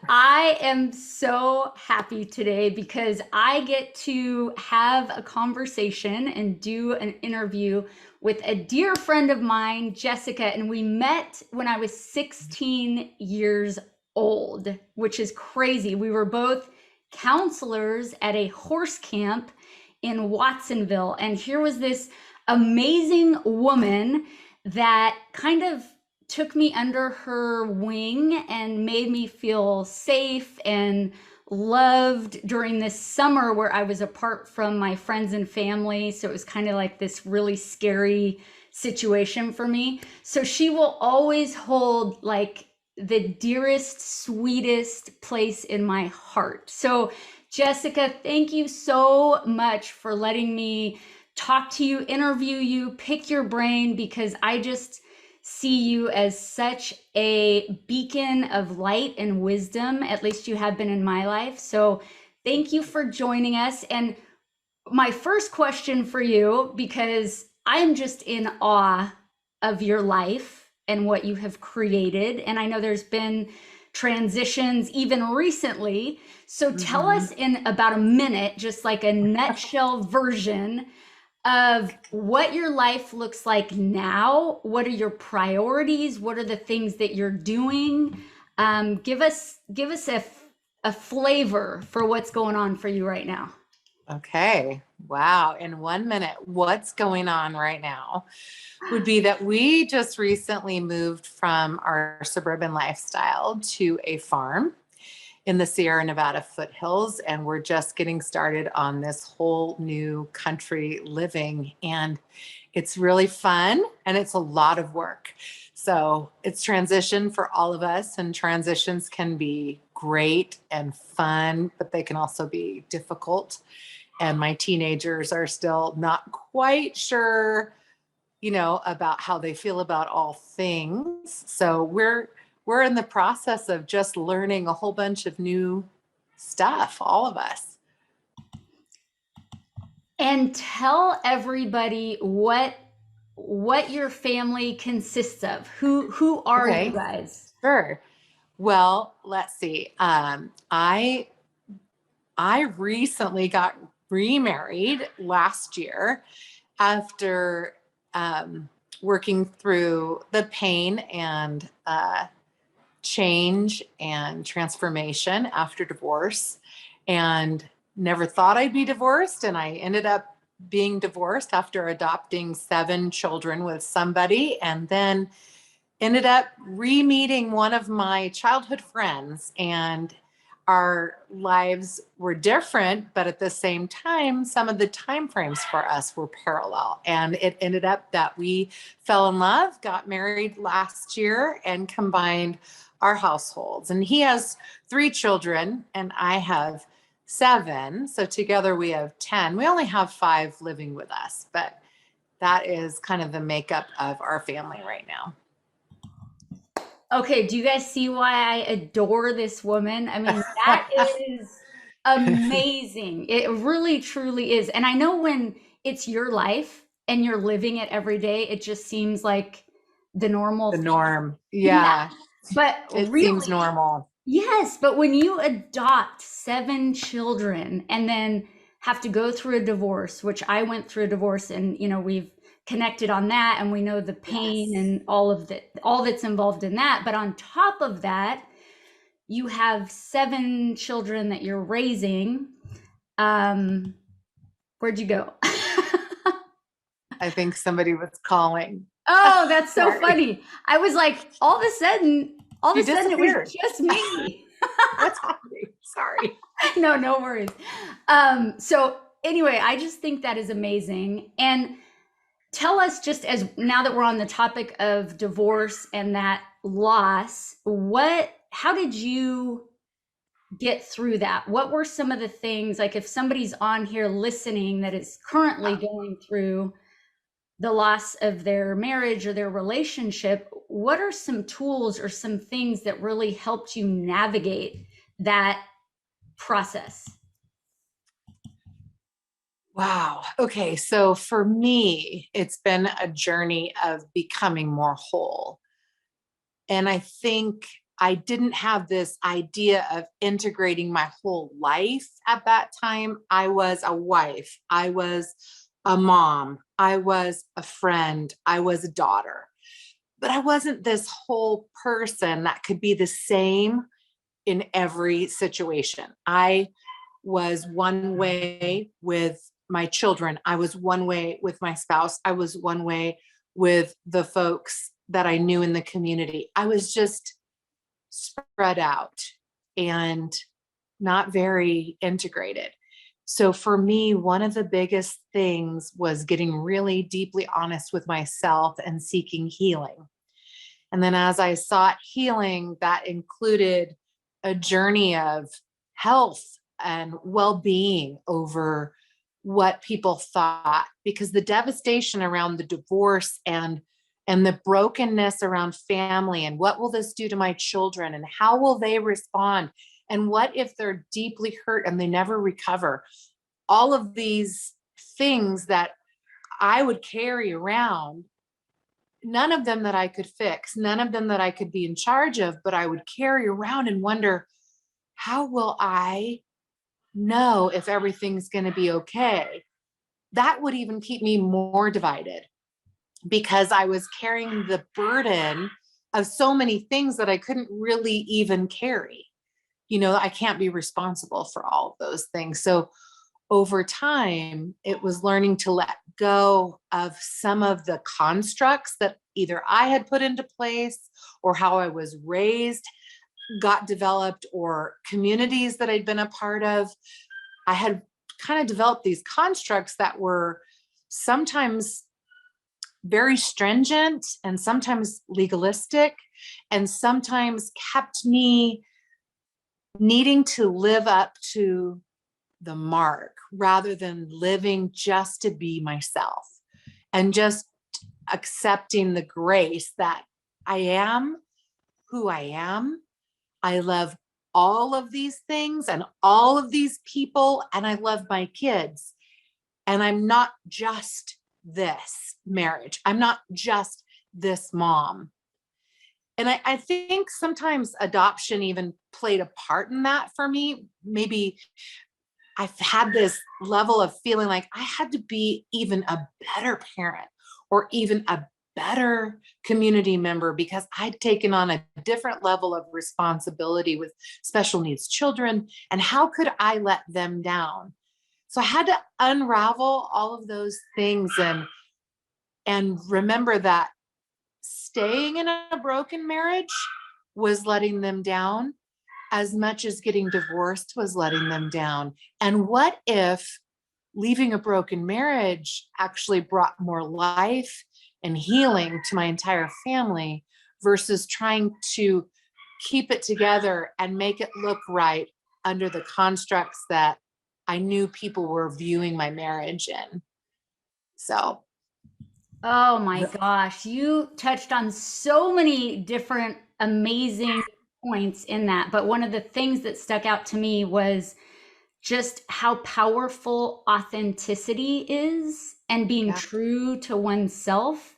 I am so happy today because I get to have a conversation and do an interview with a dear friend of mine, Jessica, and we met when I was 16 years old, which is crazy. We were both counselors at a horse camp in Watsonville, and here was this amazing woman that kind of took me under her wing and made me feel safe and loved during this summer where I was apart from my friends and family. So it was kind of like this really scary situation for me. So she will always hold like the dearest, sweetest place in my heart. So, Jessica, thank you so much for letting me talk to you, interview you, pick your brain because I just see you as such a beacon of light and wisdom. At least you have been in my life. So thank you for joining us. And my first question for you, because I'm just in awe of your life and what you have created. And I know there's been transitions even recently. So tell Mhm. us in about a minute, just like a nutshell version of what your life looks like now. What are your priorities? What are the things that you're doing? Give us a flavor for what's going on for you right now. Okay. Wow. In 1 minute, what's going on right now would be that we just recently moved from our suburban lifestyle to a farm in the Sierra Nevada foothills. And we're just getting started on this whole new country living. And it's really fun and it's a lot of work. So it's transition for all of us, and transitions can be great and fun, but they can also be difficult. And my teenagers are still not quite sure, about how they feel about all things. So we're in the process of just learning a whole bunch of new stuff, all of us. And tell everybody what your family consists of. Who are you Okay, guys? sure. Well, let's see. I recently got remarried last year after working through the pain and change and transformation after divorce, and never thought I'd be divorced. And I ended up being divorced after adopting 7 children with somebody, and then ended up re-meeting one of my childhood friends, and our lives were different, but at the same time some of the time frames for us were parallel, and it ended up that we fell in love, got married last year, and combined our households. And he has 3 children and I have 7, so together we have 10. We only have 5 living with us, but that is kind of the makeup of our family right now. Okay, do you guys see why I adore this woman? I mean, that is amazing. It really truly is. And I know when it's your life and you're living it every day, it just seems like the normal The thing. norm. Yeah. Yeah, But it seems really, normal. yes, but when you adopt 7 children and then have to go through a divorce, which I went through a divorce and we've connected on that and we know the pain Yes. and all that's involved in that. But on top of that, you have 7 children that you're raising. Um, where'd you go? I think somebody was calling. Oh, that's so Sorry. funny. I was like, all You of a sudden it was disappeared. just me. What's happening? Sorry. No, no worries. So anyway, I just think that is amazing. And tell us, just as now that we're on the topic of divorce and that loss, how did you get through that? What were some of the things, like if somebody's on here listening that is currently going through the loss of their marriage or their relationship, what are some tools or some things that really helped you navigate that process? Wow. Okay. So for me, it's been a journey of becoming more whole. And I think I didn't have this idea of integrating my whole life at that time. I was a wife, I was a mom, I was a friend, I was a daughter, but I wasn't this whole person that could be the same in every situation. I was one way with my children. I was one way with my spouse. I was one way with the folks that I knew in the community. I was just spread out and not very integrated. So for me, one of the biggest things was getting really deeply honest with myself and seeking healing. And then as I sought healing, that included a journey of health and well-being over what people thought, because the devastation around the divorce and the brokenness around family, and what will this do to my children, and how will they respond, and what if they're deeply hurt and they never recover, all of these things that I would carry around, none of them that I could fix, none of them that I could be in charge of, but I would carry around and wonder, how will I know if everything's going to be okay? That would even keep me more divided, because I was carrying the burden of so many things that I couldn't really even carry. I can't be responsible for all of those things. So over time, it was learning to let go of some of the constructs that either I had put into place, or how I was raised got developed, or communities that I'd been a part of. I had kind of developed these constructs that were sometimes very stringent and sometimes legalistic, and sometimes kept me needing to live up to the mark rather than living just to be myself, and just accepting the grace that I am who I am. I love all of these things and all of these people, and I love my kids. And I'm not just this marriage. I'm not just this mom. And I think sometimes adoption even played a part in that for me. Maybe I've had this level of feeling like I had to be even a better parent, or even a better community member, because I'd taken on a different level of responsibility with special needs children. And how could I let them down? So I had to unravel all of those things, and remember that staying in a broken marriage was letting them down as much as getting divorced was letting them down. And what if leaving a broken marriage actually brought more life and healing to my entire family, versus trying to keep it together and make it look right under the constructs that I knew people were viewing my marriage in. So, Oh my gosh, you touched on so many different amazing points in that. But one of the things that stuck out to me was just how powerful authenticity is, and being yeah, true to oneself,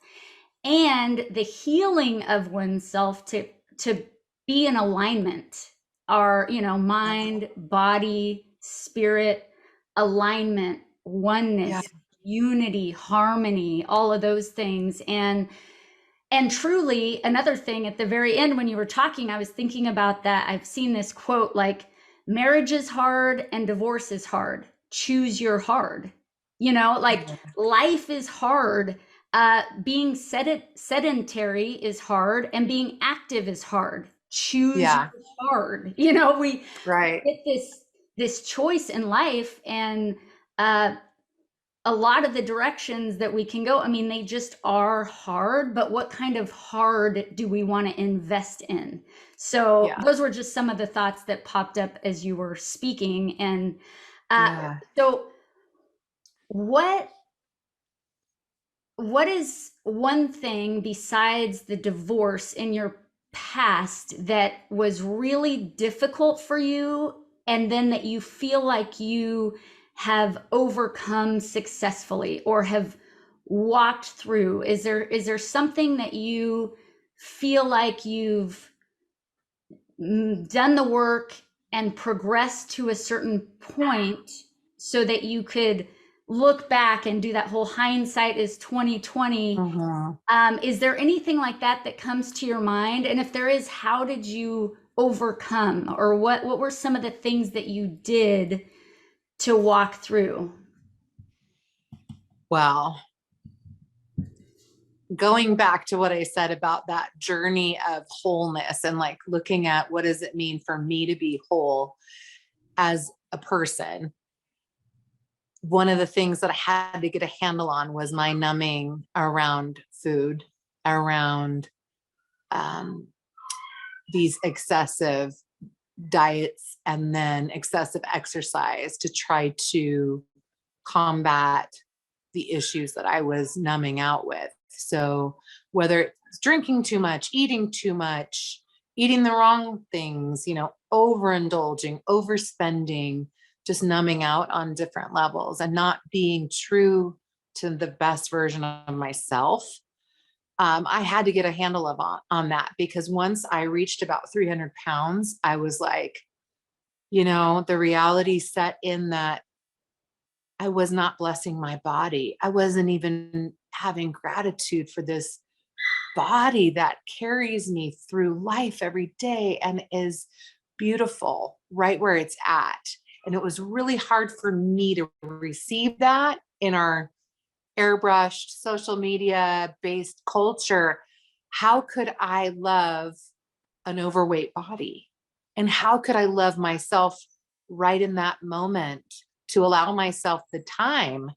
and the healing of oneself to be in alignment, our mind, body, spirit, alignment, yeah, oneness, unity, harmony, all of those things. And truly, another thing at the very end when you were talking, I was thinking about that. I've seen this quote like, marriage is hard and divorce is hard. Choose your hard. Like, yeah, life is hard. Being sedentary is hard, and being active is hard. Choose yeah, your hard. We right. get this choice in life, and uh, a lot of the directions that we can go, I mean, they just are hard, but what kind of hard do we want to invest in? So Yeah, those were just some of the thoughts that popped up as you were speaking. And yeah. so what what is one thing besides the divorce in your past that was really difficult for you, and then that you feel like you have overcome successfully, or have walked through? Is there something that you feel like you've done the work and progressed to a certain point so that you could look back and do that whole hindsight is 2020. Mhm. Is there anything like that that comes to your mind? And if there is, how did you overcome, or what were some of the things that you did to walk through? Well, going back to what I said about that journey of wholeness and like looking at what does it mean for me to be whole as a person, one of the things that I had to get a handle on was my numbing around food, around um, these excessive diets and then excessive exercise to try to combat the issues that I was numbing out with. So whether it's drinking too much, eating the wrong things, overindulging, overspending, just numbing out on different levels and not being true to the best version of myself. I had to get a handle on that, because once I reached about 300 pounds, I was like, the reality set in that I was not blessing my body. I wasn't even having gratitude for this body that carries me through life every day and is beautiful right where it's at. And it was really hard for me to receive that in our airbrushed social media based culture. How could I love an overweight body? And how could I love myself right in that moment to allow myself the time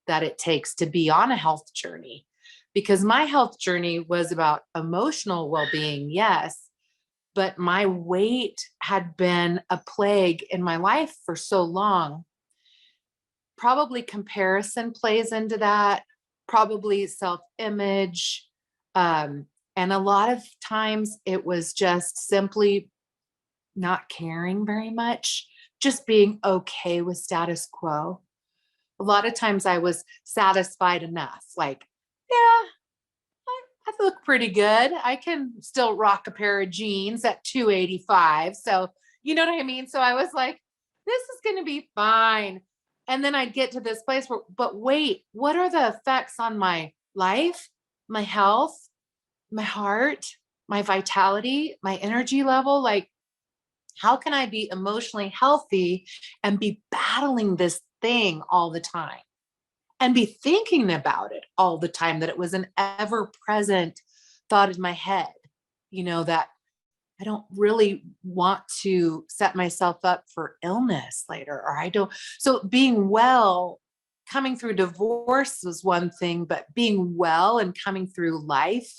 that it takes to be on a health journey? Because my health journey was about emotional well being, yes, but my weight had been a plague in my life for so long. Probably comparison plays into that, probably self image. And a lot of times it was just simply not caring very much, just being okay with status quo. A lot of times I was satisfied enough, like, yeah, I look pretty good. I can still rock a pair of jeans at 285. So, you know what I mean? So I was like, this is going to be fine. And then I'd get to this place where, but wait, what are the effects on my life, my health, my heart, my vitality, my energy level? Like, how can I be emotionally healthy and be battling this thing all the time and be thinking about it all the time, that it was an ever present thought in my head, that I don't really want to set myself up for illness later, or I don't. So being well, coming through divorce was one thing, but being well and coming through life,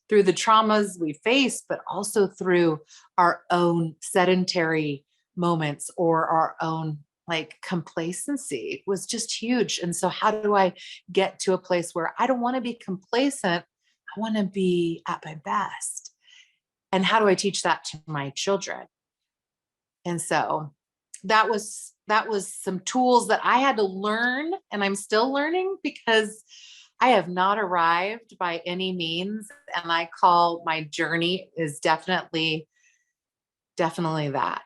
through the traumas we face, but also through our own sedentary moments or our own like complacency was just huge. And so how do I get to a place where I don't want to be complacent? I want to be at my best. And how do I teach that to my children? And so that was some tools that I had to learn, and I'm still learning, because I have not arrived by any means. And I call my journey is definitely that,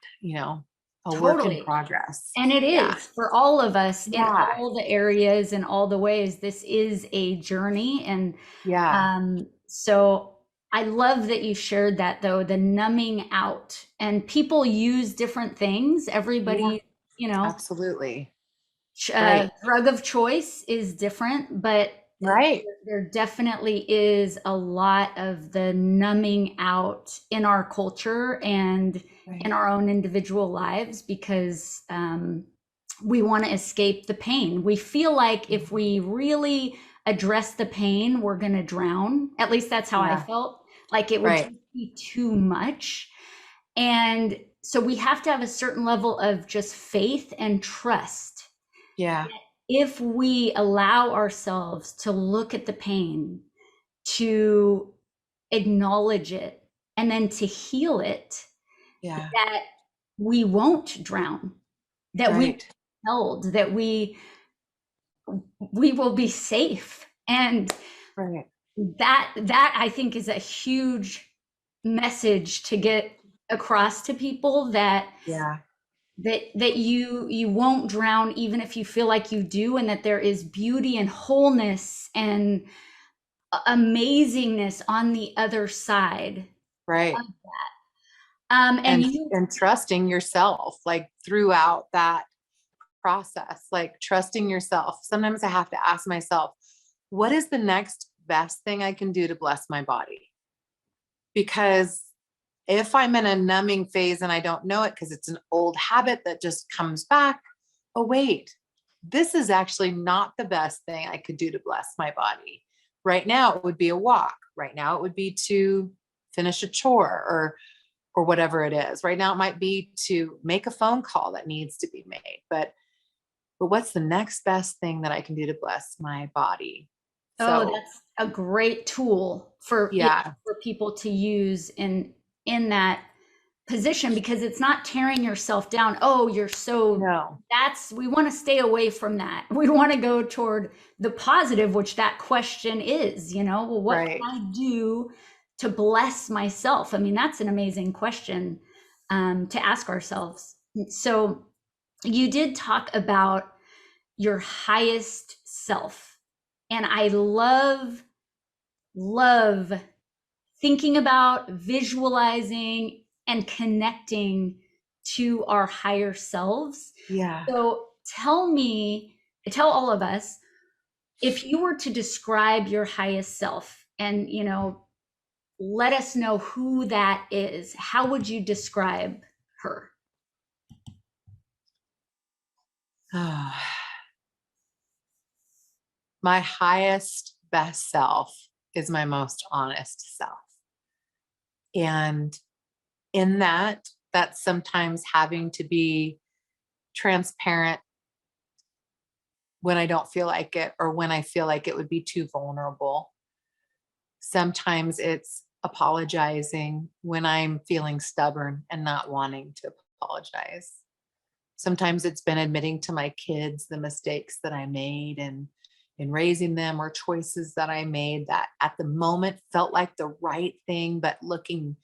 a work in Totally. progress. And it Yeah. is for all of us in Yeah. all the areas and all the ways. This is a journey. And Yeah. so I love that you shared that, though, the numbing out. And people use different things. Yeah. Everybody, you know, Absolutely. Right. drug of choice is different, but Right. there definitely is a lot of the numbing out in our culture and in Right. our own individual lives, because we want to escape the pain. We feel like if we really address the pain, we're going to drown. At least that's how I Yeah. felt. Like it would Right. just be too much. And so we have to have a certain level of just faith and trust. Yeah. If we allow ourselves to look at the pain, to acknowledge it, and then to heal it, Yeah. that we won't drown, that we Right. held, that we will be safe. And Right. that I think is a huge message to get across to people that Yeah. you won't drown even if you feel like you do, and that there is beauty and wholeness and amazingness on the other side. Right. And you, And trusting yourself, like throughout that process, like trusting yourself. Sometimes I have to ask myself, what is the next best thing I can do to bless my body? Because if I'm in a numbing phase and I don't know it because it's an old habit that just comes back, oh, wait, this is actually not the best thing I could do to bless my body. Right now, it would be a walk. Right now, it would be to finish a chore or whatever it is. Right now, it might be to make a phone call that needs to be made. But what's the next best thing that I can do to bless my body? oh, So that's a great tool for, yeah, yeah, for people to use in that position, because it's not tearing yourself down. Oh, you're so, no, that's, we want to stay away from that. We want to go toward the positive, which that question is, well, what can right. I do to bless myself? I mean, that's an amazing question, to ask ourselves. So you did talk about your highest self. And I love thinking about, visualizing, and connecting to our higher selves. Yeah. So tell all of us, if you were to describe your highest self and, let us know who that is, how would you describe her? My highest, best self is my most honest self. And in that, that's sometimes having to be transparent when I don't feel like it or when I feel like it would be too vulnerable. Sometimes it's apologizing when I'm feeling stubborn and not wanting to apologize. Sometimes it's been admitting to my kids the mistakes that I made and in raising them or choices that I made that at the moment felt like the right thing, but looking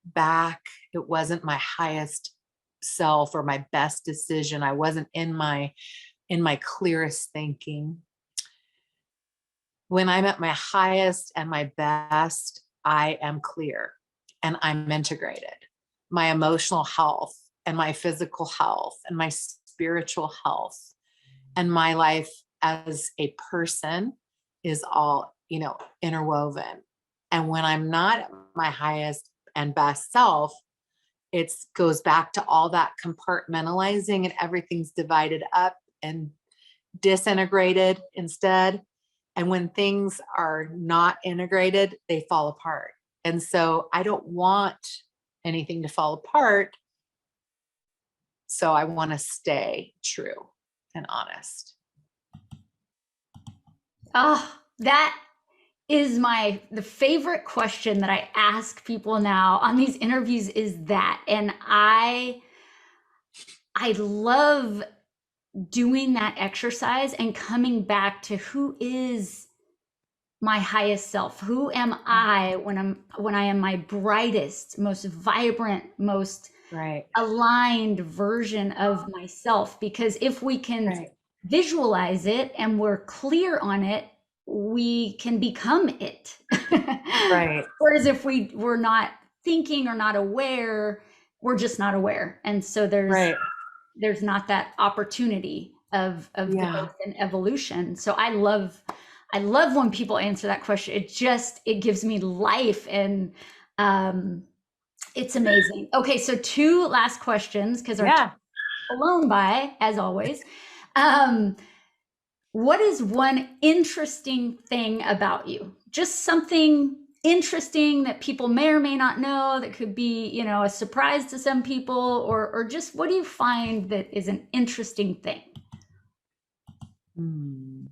back, it wasn't my highest self or my best decision. I wasn't in my clearest thinking. When I'm at my highest and my best, I am clear and I'm integrated. My emotional health and my physical health and my spiritual health and my life as a person is all, interwoven. And when I'm not at my highest and best self, it goes back to all that compartmentalizing and everything's divided up and disintegrated instead. And when things are not integrated, they fall apart. And so I don't want anything to fall apart. So I want to stay true and honest. Oh, that is the favorite question that I ask people now on these interviews, is that. And I love doing that exercise and coming back to who is my highest self. Who am I when I am my brightest, most vibrant, most Right. aligned version of myself? Because if we can Right. visualize it and we're clear on it, we can become it. Right. Whereas if we're not thinking or not aware, we're just not aware. And so Right. there's not that opportunity of Yeah. growth and evolution. So I love when people answer that question. It gives me life, and um it's amazing. Okay, so two last questions because our time Yeah. is blown by, as always. Um, what is one interesting thing about you? Just something interesting that people may or may not know, that could be, a surprise to some people, or just what do you find that is an interesting thing? Hmm.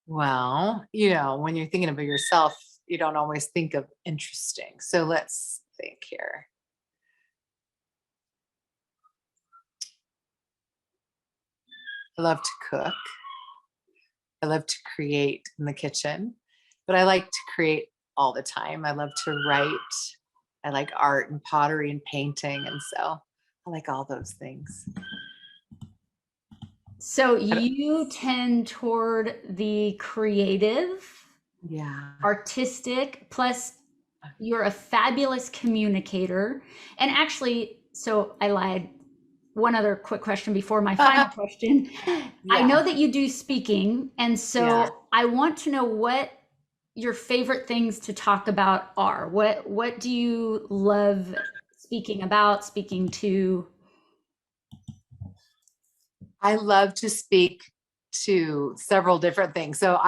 Well, when you're thinking about yourself, you don't always think of interesting. So let's think here. I love to cook. I love to create in the kitchen, but I like to create all the time. I love to write. I like art and pottery and painting. And so I like all those things. So you tend toward the creative, Yeah. artistic, plus you're a fabulous communicator. And actually, so I lied. One other quick question before my final question. I Yeah. know that you do speaking, and Yeah. so I want to know what your favorite things to talk about are. What do you love speaking about, speaking to? I love to speak to several different things. So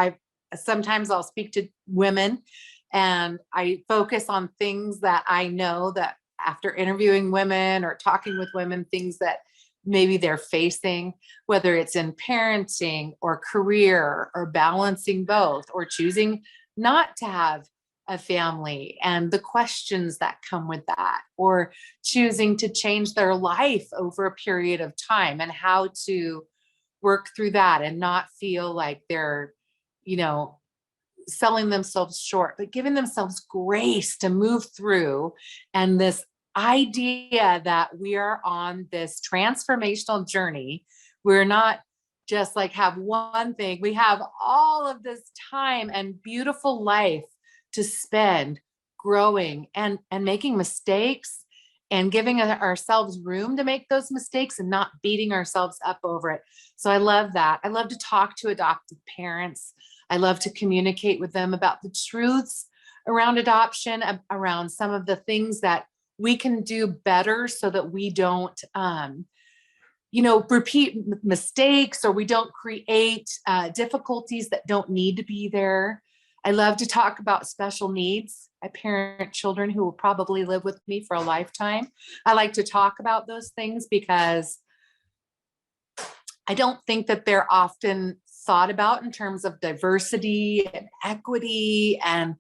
sometimes I'll speak to women and I focus on things that I know that after interviewing women or talking with women, things that maybe they're facing, whether it's in parenting or career or balancing both or choosing not to have a family and the questions that come with that, or choosing to change their life over a period of time and how to work through that and not feel like they're, you know, selling themselves short, but giving themselves grace to move through. And this idea that we are on this transformational journey, we're not just like have one thing, we have all of this time and beautiful life to spend growing and making mistakes and giving ourselves room to make those mistakes and not beating ourselves up over it. So I love that. I love to talk to adoptive parents. I love to communicate with them about the truths around adoption, around some of the things that we can do better so that we don't, repeat mistakes, or we don't create difficulties that don't need to be there. I love to talk about special needs. I parent children who will probably live with me for a lifetime. I like to talk about those things because I don't think that they're often thought about in terms of diversity and equity, and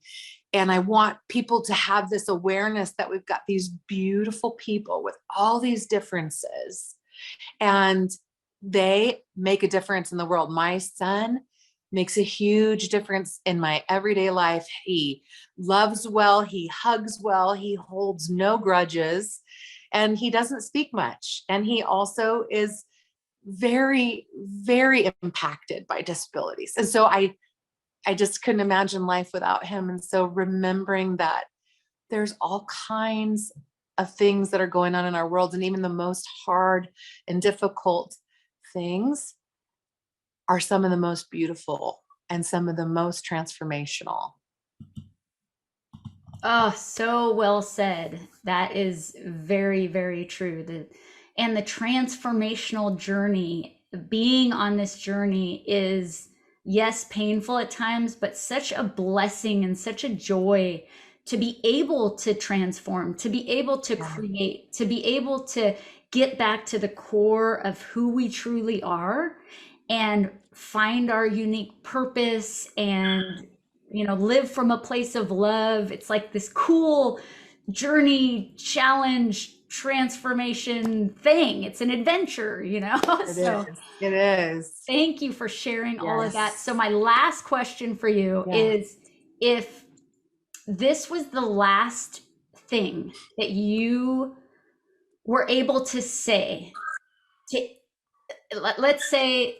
I want people to have this awareness that we've got these beautiful people with all these differences and they make a difference in the world. My son makes a huge difference in my everyday life. He loves well, he hugs well, he holds no grudges, and he doesn't speak much. And he also is very, very impacted by disabilities. And so I just couldn't imagine life without him. And so remembering that there's all kinds of things that are going on in our world, and even the most hard and difficult things are some of the most beautiful and some of the most transformational. Oh, so well said. That is very, very true. And the transformational journey, being on this journey is, yes, painful at times, but such a blessing and such a joy to be able to transform, to be able to Yeah. create, to be able to get back to the core of who we truly are and find our unique purpose and live from a place of love. It's like this cool journey, challenge, transformation thing. It's an adventure. It So is. It is. thank you for sharing all of that. Yes. So my last question for you Yeah. is, if this was the last thing that you were able to say to, let's say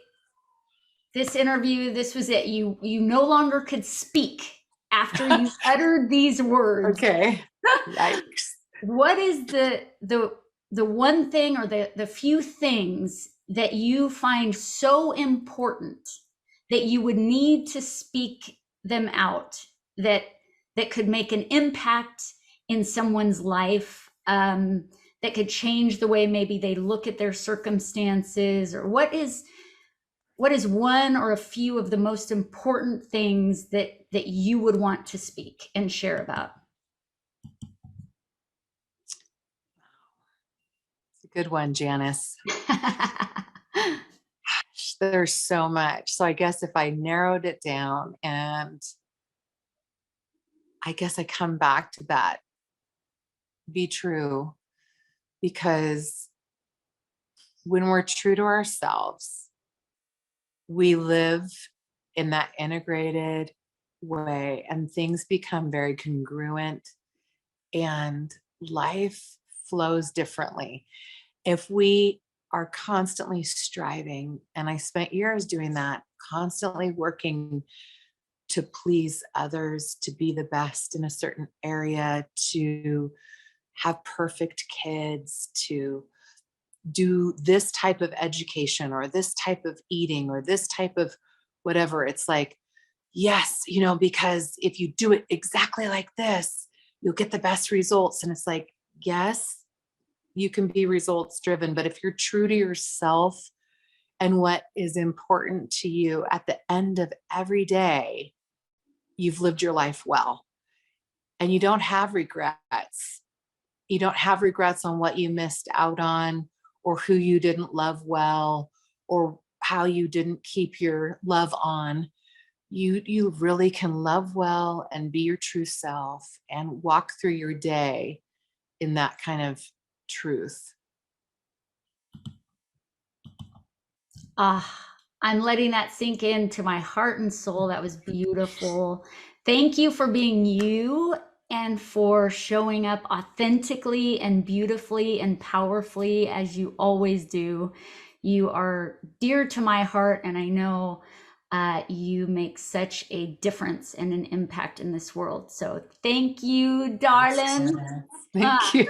this interview, this was it. You no longer could speak after you uttered these words. Okay. Yikes. What is the one thing, or the few things that you find so important that you would need to speak them out, that could make an impact in someone's life, that could change the way maybe they look at their circumstances? Or what is one or a few of the most important things that you would want to speak and share about? It's a good one, Janice. There's so much. So I guess if I narrowed it down, and I guess I come back to that, be true, because when we're true to ourselves, we live in that integrated way and things become very congruent, and life flows differently. If we are constantly striving, and I spent years doing that, constantly working to please others, to be the best in a certain area, to have perfect kids, to do this type of education or this type of eating or this type of whatever. It's like, yes, because if you do it exactly like this, you'll get the best results. And it's like, yes, you can be results driven, but if you're true to yourself and what is important to you at the end of every day, you've lived your life well and you don't have regrets. You don't have regrets on what you missed out on or who you didn't love well or how you didn't keep your love on. You really can love well and be your true self and walk through your day in that kind of truth. Ah, I'm letting that sink into my heart and soul. That was beautiful. Thank you for being you and for showing up authentically and beautifully and powerfully as you always do. You are dear to my heart, and I know you make such a difference and an impact in this world. So thank you, Thanks, darling. Janice. Thank you.